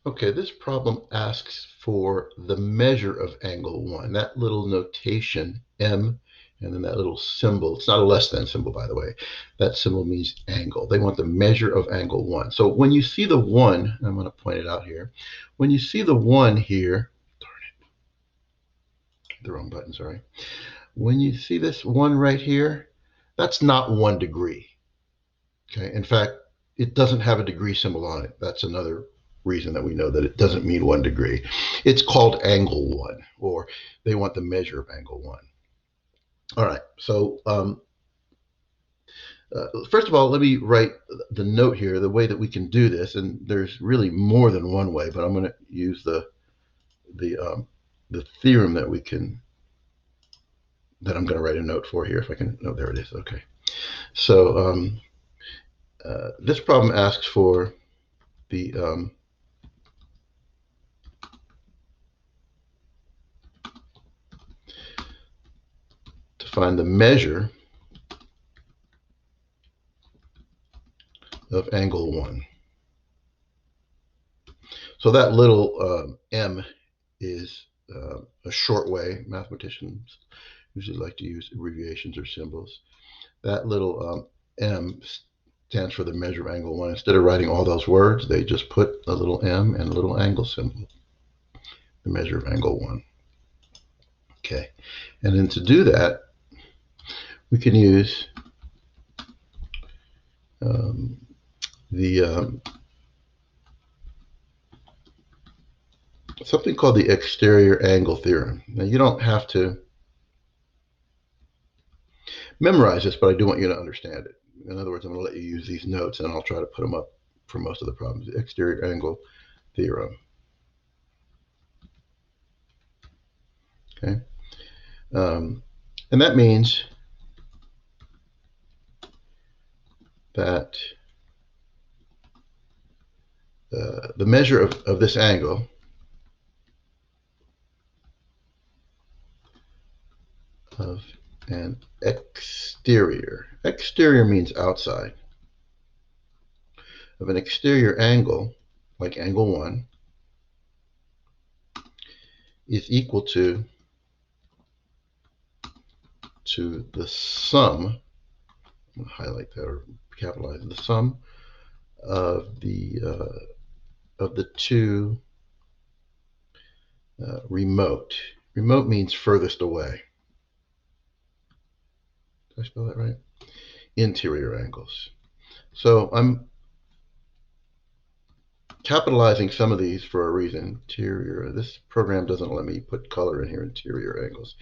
Okay, this problem asks for the measure of angle 1. That little notation, M, and then that little symbol. It's not a less than symbol, by the way. That symbol means angle. They want the measure of angle 1. So when you see the 1, I'm going to point it out here. When you see the 1 here, darn it, the wrong button, sorry. When you see this 1 right here, that's not 1 degree. Okay, in fact, it doesn't have a degree symbol on it. That's another reason that we know that it doesn't mean 1 degree. It's called angle 1, or they want the measure of angle 1. All right, so first of all, let me write the note here, the way that we can do this, and there's really more than one way, but I'm going to use the theorem that I'm going to write a note for here. If I can, oh, there it is. Okay, so this problem asks for the to find the measure of angle 1. So that little m is a short way. Mathematicians usually like to use abbreviations or symbols. That little m stands for the measure of angle 1. Instead of writing all those words, they just put a little m and a little angle symbol, the measure of angle 1. Okay, and then to do that, we can use the something called the exterior angle theorem. Now, you don't have to memorize this, but I do want you to understand it. In other words, I'm going to let you use these notes, and I'll try to put them up for most of the problems. The exterior angle theorem. Okay, and that means that the measure of this angle of an exterior. Exterior means outside. Of an exterior angle, like angle 1, is equal to the sum, I'm going to highlight that or capitalize the sum of the two remote. Remote means furthest away. Did I spell that right? Interior angles. So I'm capitalizing some of these for a reason. Interior. This program doesn't let me put color in here. Interior angles,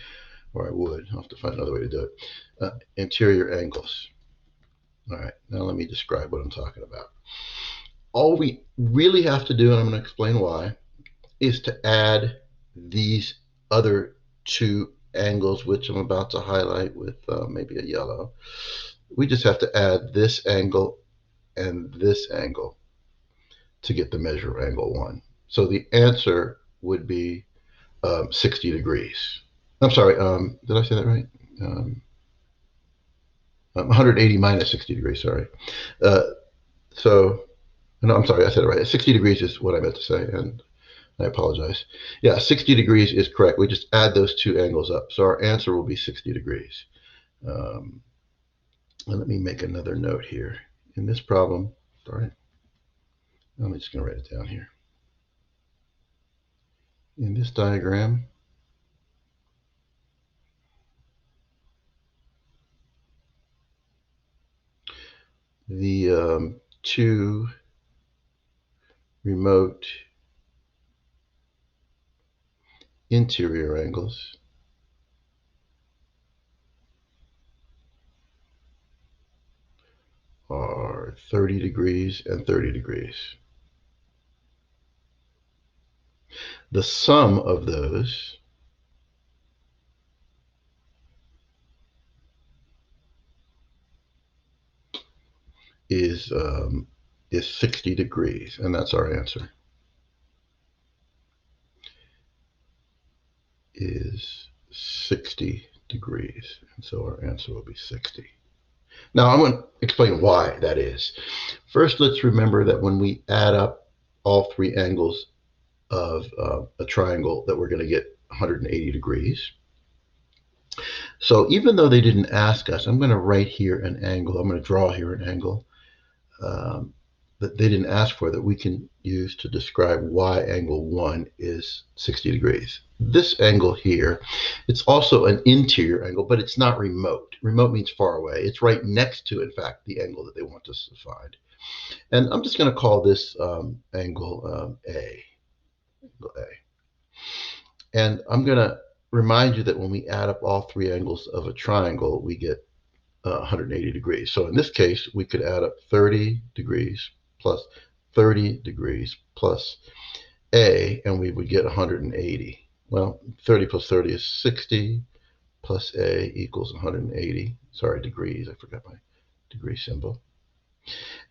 or I would. I'll have to find another way to do it. Interior angles. All right. Now let me describe what I'm talking about. All we really have to do, and I'm going to explain why, is to add these other two angles, which I'm about to highlight with maybe a yellow. We just have to add this angle and this angle to get the measure of angle 1. So the answer would be 60 degrees. I'm sorry, did I say that right? 180 minus 60 degrees, sorry. So, no, I'm sorry, I said it right. 60 degrees is what I meant to say, and I apologize. Yeah, 60 degrees is correct. We just add those two angles up. So our answer will be 60 degrees. And let me make another note here. In this problem, sorry, I'm just going to write it down here. In this diagram, the two remote interior angles are 30 degrees and 30 degrees. The sum of those is 60 degrees, and that's our answer. Is 60 degrees, and so our answer will be 60. Now I'm going to explain why that is. First, let's remember that when we add up all three angles of a triangle that we're going to get 180 degrees. So even though they didn't ask us, I'm going to write here an angle. I'm going to draw here an angle that they didn't ask for, that we can use to describe why angle 1 is 60 degrees. This angle here, it's also an interior angle, but it's not remote. Remote means far away. It's right next to, in fact, the angle that they want us to find. And I'm just going to call this angle A. Angle A. And I'm going to remind you that when we add up all three angles of a triangle, we get 180 degrees. So in this case, we could add up 30 degrees plus 30 degrees plus A, and we would get 180. Well, 30 plus 30 is 60, plus A equals 180. Sorry, degrees. I forgot my degree symbol.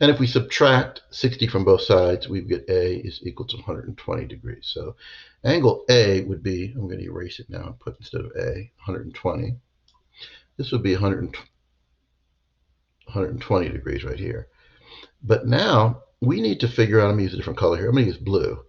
And if we subtract 60 from both sides, we get A is equal to 120 degrees. So angle A would be, I'm going to erase it now and put instead of A, 120. This would be 120 degrees right here. But now we need to figure out, I'm going to use a different color here. I'm going to use blue.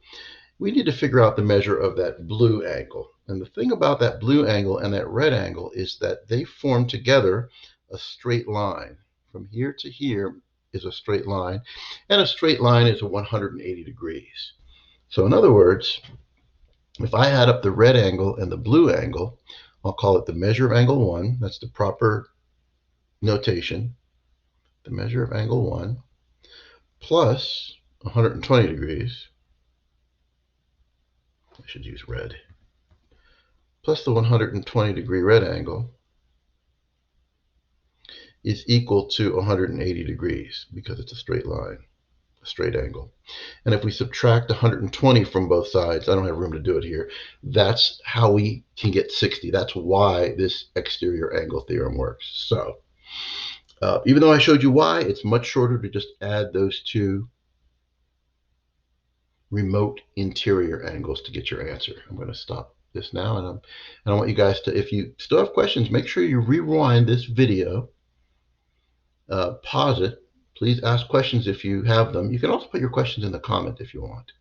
We need to figure out the measure of that blue angle. And the thing about that blue angle and that red angle is that they form together a straight line. From here to here is a straight line, and a straight line is 180 degrees. So in other words, if I add up the red angle and the blue angle, I'll call it the measure of angle 1. That's the proper notation. The measure of angle 1 plus 120 degrees. I should use red. Plus the 120 degree red angle is equal to 180 degrees because it's a straight line, a straight angle. And if we subtract 120 from both sides, I don't have room to do it here, that's how we can get 60. That's why this exterior angle theorem works. So even though I showed you why, it's much shorter to just add those two remote interior angles to get your answer. I'm going to stop this now, and I want you guys to, if you still have questions, make sure you rewind this video, pause it. Please ask questions if you have them. You can also put your questions in the comment if you want.